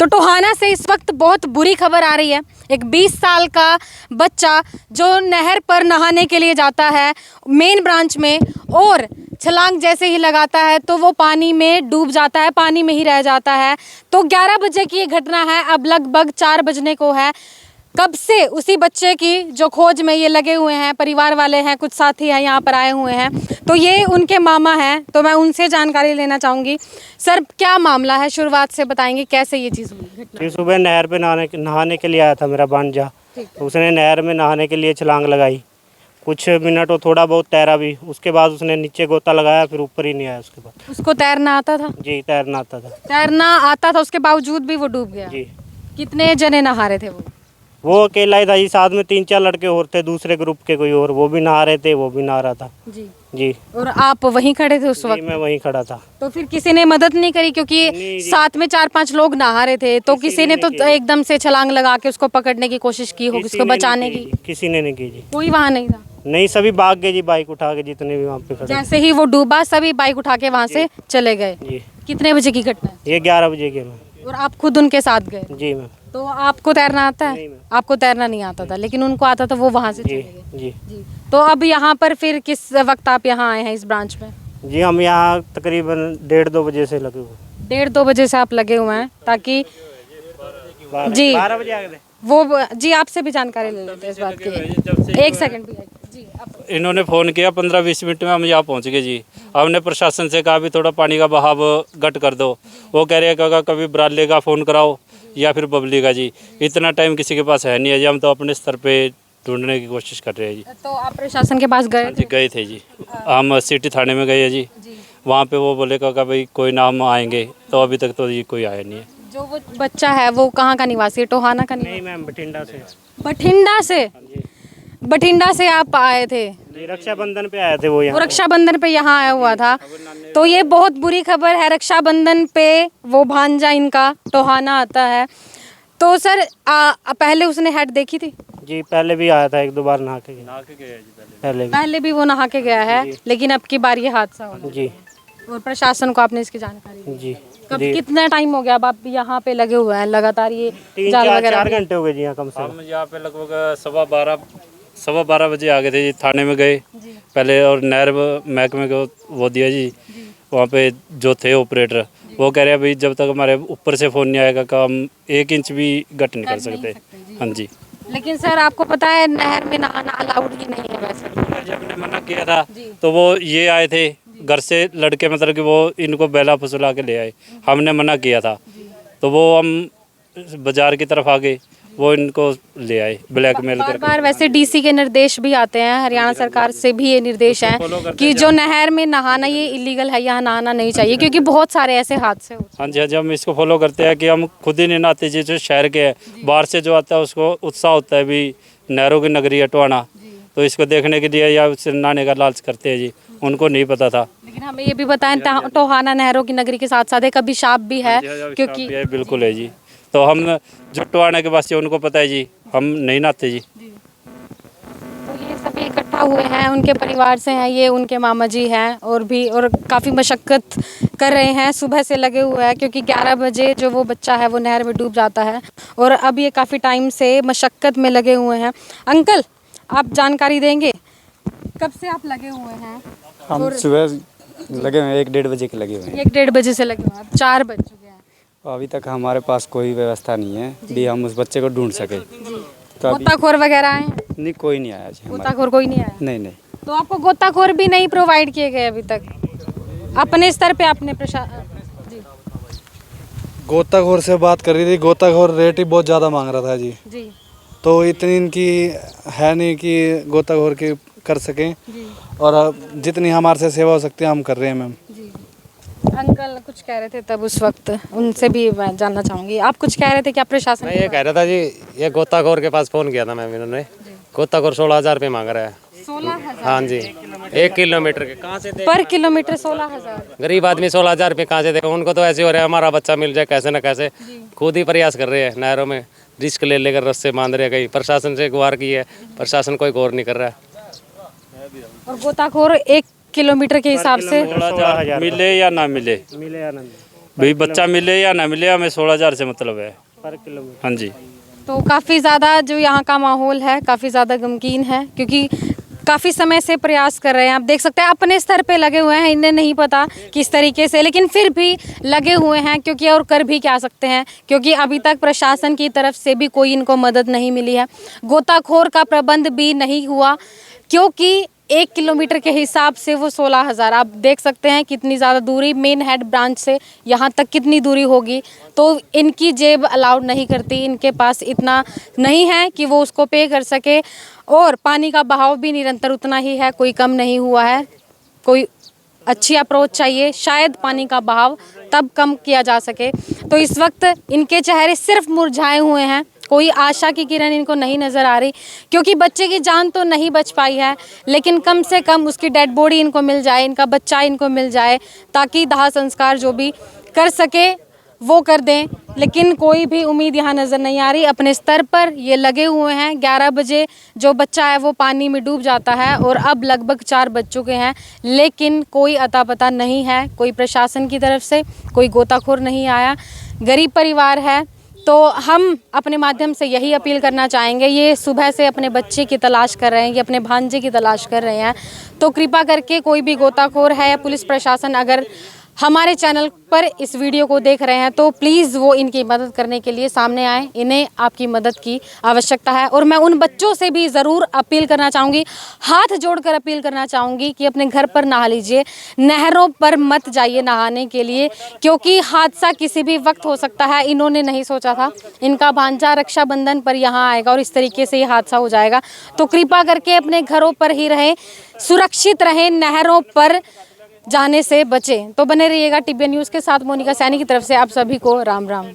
तो टोहाना से इस वक्त बहुत बुरी खबर आ रही है। एक 20 साल का बच्चा जो नहर पर नहाने के लिए जाता है मेन ब्रांच में, और छलांग जैसे ही लगाता है तो वो पानी में डूब जाता है, पानी में ही रह जाता है। तो 11 बजे की ये घटना है, अब लगभग 4 बजने को है। कब से उसी बच्चे की जो खोज में ये लगे हुए हैं, परिवार वाले हैं, कुछ साथी हैं यहाँ पर आए हुए हैं। तो ये उनके मामा हैं, तो मैं उनसे जानकारी लेना चाहूँगी। सर, क्या मामला है, शुरुआत से बताएंगे कैसे ये चीज़ हुई घटना? सुबह नहर पे नहाने के लिए आया था मेरा भांजा। तो उसने नहर में नहाने के लिए छलांग लगाई, कुछ मिनट वो थोड़ा बहुत तैरा भी, उसके बाद उसने नीचे गोता लगाया, फिर ऊपर ही नहीं आया। उसके बाद उसको तैरना आता था? जी, तैरना आता था। तैरना आता था, उसके बावजूद भी वो डूब गया? जी। कितने जने नहा रहे थे वो अकेला ही था जी, साथ में 3-4 लड़के और थे दूसरे ग्रुप के कोई और, वो भी नहा रहे थे, वो भी नहा रहा था। जी जी। और आप वहीं खड़े थे उस जी, वक्त? मैं वहीं खड़ा था। तो फिर किसी ने मदद नहीं करी? क्योंकि साथ में 4-5 लोग नहा रहे थे, तो किसी ने तो एकदम से छलांग लगा के उसको पकड़ने की कोशिश की होगी, उसको बचाने की? किसी ने नहीं की जी। कोई वहाँ नहीं था? नहीं, सभी भाग गए जी, बाइक उठा के, जितने भी वहाँ पे खड़े। जैसे ही वो डूबा सभी बाइक उठा के वहाँ से चले गए? जी। कितने बजे की घटना है? ये 11 बजे के मैं। और आप खुद उनके साथ गए? जी मैम। तो आपको तैरना आता है? नहीं मैम। आपको तैरना नहीं आता था, लेकिन उनको आता था, वो वहाँ से चले जी गए? जी जी। तो अब यहाँ पर फिर किस वक्त आप यहाँ आए हैं इस ब्रांच में? जी, हम यहाँ तकरीबन 1:30-2 बजे से लगे हुए। 1:30-2 बजे से आप लगे हुए हैं, ताकि जी 12 बजे आ गए थे। वो जी आपसे भी जानकारी ले लेते हैं इस बात की। एक सेकंड भी जी। इन्होंने फ़ोन किया, 15-20 मिनट में हम यहाँ पहुँच गए जी। हमने प्रशासन से कहा भी थोड़ा पानी का बहाव घट कर दो। वो कह रहे हैं कभी ब्राले का फ़ोन कराओ या फिर बबली का जी। इतना टाइम किसी के पास है नहीं है जी, हम तो अपने स्तर पे ढूंढने की कोशिश कर रहे हैं जी। तो आप प्रशासन के पास गए जी, गए थे जी, हम सिटी थाने में गए हैं जी। वहाँ पे वो बोले का भाई कोई ना हम आएंगे, तो अभी तक तो जी कोई आया नहीं है। जो वो बच्चा है वो कहाँ का निवासी है? टोहाना का निवासी? नहीं मैम, बठिंडा से। बठिंडा से? बठिंडा से आप आए थे? जी, रक्षाबंधन पे आए थे वो यहाँ। वो रक्षाबंधन पे यहाँ आया हुआ था। तो ये बहुत बुरी खबर है, रक्षाबंधन पे वो भांजा इनका टोहाना आता है। तो सर पहले उसने हेड देखी थी? जी, पहले भी आया था 1-2 बार नहा के गया जी। पहले भी वो नहा के गया है, लेकिन अब की बार ये हादसा हो गया। जी और प्रशासन को आपने इसकी जानकारी दी? जी। कब कितना टाइम हो गया अब आप यहाँ पे लगे हुए हैं लगातार? ये जाल वगैरह 4 घंटे हो गए जी यहाँ कम से कम। हम यहाँ पे लगभग 12:15 बजे आ गए थे जी। थाने में गए पहले और नहर महकमे को वो दिया जी। वहाँ पे जो थे ऑपरेटर, वो कह रहे हैं भाई जब तक हमारे ऊपर से फ़ोन नहीं आएगा का हम 1 इंच भी गट नहीं कर सकते। हाँ जी। लेकिन सर आपको पता है नहर में नहाना अलाउड ही नहीं है वैसे? जब हमने मना किया था तो वो ये आए थे घर से लड़के, मतलब कि वो इनको बेला फुसला के ले आए। हमने मना किया था तो वो हम बाजार की तरफ आ गए, वो इनको ले आए ब्लैकमेल बार करके। बार वैसे डीसी के निर्देश भी आते हैं, हरियाणा सरकार से भी ये निर्देश हैं कि जो नहर में नहाना ये इलीगल है, यहाँ नहाना नहीं चाहिए, क्योंकि बहुत सारे ऐसे हादसे होते हैं। हाँ जी, हाँ जी, हम इसको फॉलो करते हैं कि हम खुद ही नहीं नहाते जी। जो शहर के हैं, बाहर से जो आता है उसको उत्साह होता है भी नहरों की नगरी है टोहाना, तो इसको देखने के लिए या उससे नहाने का लालच करते हैं जी। उनको नहीं पता था। लेकिन हमें ये भी बताएं टोहाना नहरों की नगरी के साथ साथ एक अभिशाप भी है, क्योंकि बिल्कुल है जी। तो हम जो टोहाना के वासी उनको पता है जी, हम नहीं नहाते जी। तो ये सभी इकट्ठा हुए हैं, उनके परिवार से हैं, ये उनके मामा जी हैं, और भी और काफ़ी मशक्क़त कर रहे हैं, सुबह से लगे हुए हैं, क्योंकि 11 बजे जो वो बच्चा है वो नहर में डूब जाता है, और अब ये काफ़ी टाइम से मशक्क़त में लगे हुए हैं। अंकल, आप जानकारी देंगे कब से आप लगे हुए हैं? हम सुबह लगे हुए हैं, 1-1:30 बजे के लगे हुए हैं। 1-1:30 बजे से लगे हुए हैं, 4 बज चुके हैं। अभी तक हमारे पास कोई व्यवस्था नहीं है भी हम उस बच्चे को ढूंढ सके। तो अभी गोताखोर वगैरह आए हैं? नहीं, कोई नहीं आया जी हमारे। गोताखोर कोई नहीं आया? नहीं नहीं। तो आपको गोताखोर भी नहीं प्रोवाइड किए गए अभी तक? अपने स्तर पे आपने जी गोताखोर से बात कर रही थी, गोताखोर रेट ही बहुत ज़्यादा मांग रहा था जी। जी तो इतनी इनकी है नहीं कि गोताखोर की कर सकें, और जितनी हमारे से सेवा हो सकती है हम कर रहे हैं मैम। जी। अंकल कुछ कह रहे थे तब उस वक्त, उनसे भी मैं जानना चाहूँगी। आप कुछ कह रहे थे क्या प्रशासन? मैं ये कह रहा था जी, ये गोताखोर के पास फ़ोन किया था मैम, इन्होंने गोताखोर 16,000 रुपये मांग रहा है। 16,000? हाँ जी, 1 किलोमीटर के। कहाँ से दे? पर किलोमीटर 16,000? गरीब आदमी 16,000 रुपये कहाँ से दे? उनको तो ऐसे हो रहा है हमारा बच्चा मिल जाए कैसे न कैसे, खुद ही प्रयास कर रहे हैं, नहरों में रिस्क ले लेकर रस्से बांध रहे हैं। कहीं प्रशासन से गुहार की है, प्रशासन कोई गौर नहीं कर रहा है। और गोताखोर 1 किलोमीटर के हिसाब से मिले या ना मिले, मिले या ना मिले, भाई बच्चा मिले या ना मिले, हमें 16,000 से मतलब है पर किलोमीटर। हाँ जी। तो काफ़ी ज़्यादा जो यहाँ का माहौल है काफ़ी ज़्यादा गमगीन है, क्योंकि काफ़ी समय से प्रयास कर रहे हैं। आप देख सकते हैं अपने स्तर पे लगे हुए हैं, इन्हें नहीं पता किस तरीके से, लेकिन फिर भी लगे हुए हैं, क्योंकि और कर भी क्या सकते हैं, क्योंकि अभी तक प्रशासन की तरफ से भी कोई इनको मदद नहीं मिली है। गोताखोर का प्रबंध भी नहीं हुआ, क्योंकि 1 किलोमीटर के हिसाब से वो 16,000, आप देख सकते हैं कितनी ज़्यादा दूरी मेन हेड ब्रांच से यहाँ तक कितनी दूरी होगी। तो इनकी जेब अलाउड नहीं करती, इनके पास इतना नहीं है कि वो उसको पे कर सके, और पानी का बहाव भी निरंतर उतना ही है, कोई कम नहीं हुआ है। कोई अच्छी अप्रोच चाहिए, शायद पानी का बहाव तब कम किया जा सके। तो इस वक्त इनके चेहरे सिर्फ मुरझाए हुए हैं, कोई आशा की किरण इनको नहीं नज़र आ रही, क्योंकि बच्चे की जान तो नहीं बच पाई है, लेकिन कम से कम उसकी डेड बॉडी इनको मिल जाए, इनका बच्चा इनको मिल जाए, ताकि दाह संस्कार जो भी कर सके वो कर दें। लेकिन कोई भी उम्मीद यहाँ नज़र नहीं आ रही। अपने स्तर पर ये लगे हुए हैं। 11 बजे जो बच्चा है वो पानी में डूब जाता है, और अब लगभग 4 बज चुके हैं, लेकिन कोई अता पता नहीं है, कोई प्रशासन की तरफ से कोई गोताखोर नहीं आया। गरीब परिवार है, तो हम अपने माध्यम से यही अपील करना चाहेंगे, ये सुबह से अपने बच्चे की तलाश कर रहे हैं, ये अपने भांजे की तलाश कर रहे हैं, तो कृपा करके कोई भी गोताखोर है या पुलिस प्रशासन अगर हमारे चैनल पर इस वीडियो को देख रहे हैं तो प्लीज़ वो इनकी मदद करने के लिए सामने आए। इन्हें आपकी मदद की आवश्यकता है। और मैं उन बच्चों से भी ज़रूर अपील करना चाहूँगी, हाथ जोड़कर अपील करना चाहूँगी कि अपने घर पर नहा लीजिए, नहरों पर मत जाइए नहाने के लिए, क्योंकि हादसा किसी भी वक्त हो सकता है। इन्होंने नहीं सोचा था इनका भांजा रक्षाबंधन पर यहाँ आएगा और इस तरीके से ये हादसा हो जाएगा। तो कृपा करके अपने घरों पर ही रहें, सुरक्षित रहें, नहरों पर जाने से बचें। तो बने रहिएगा TBN न्यूज़ के साथ। मोनिका सैनी की तरफ से आप सभी को राम राम।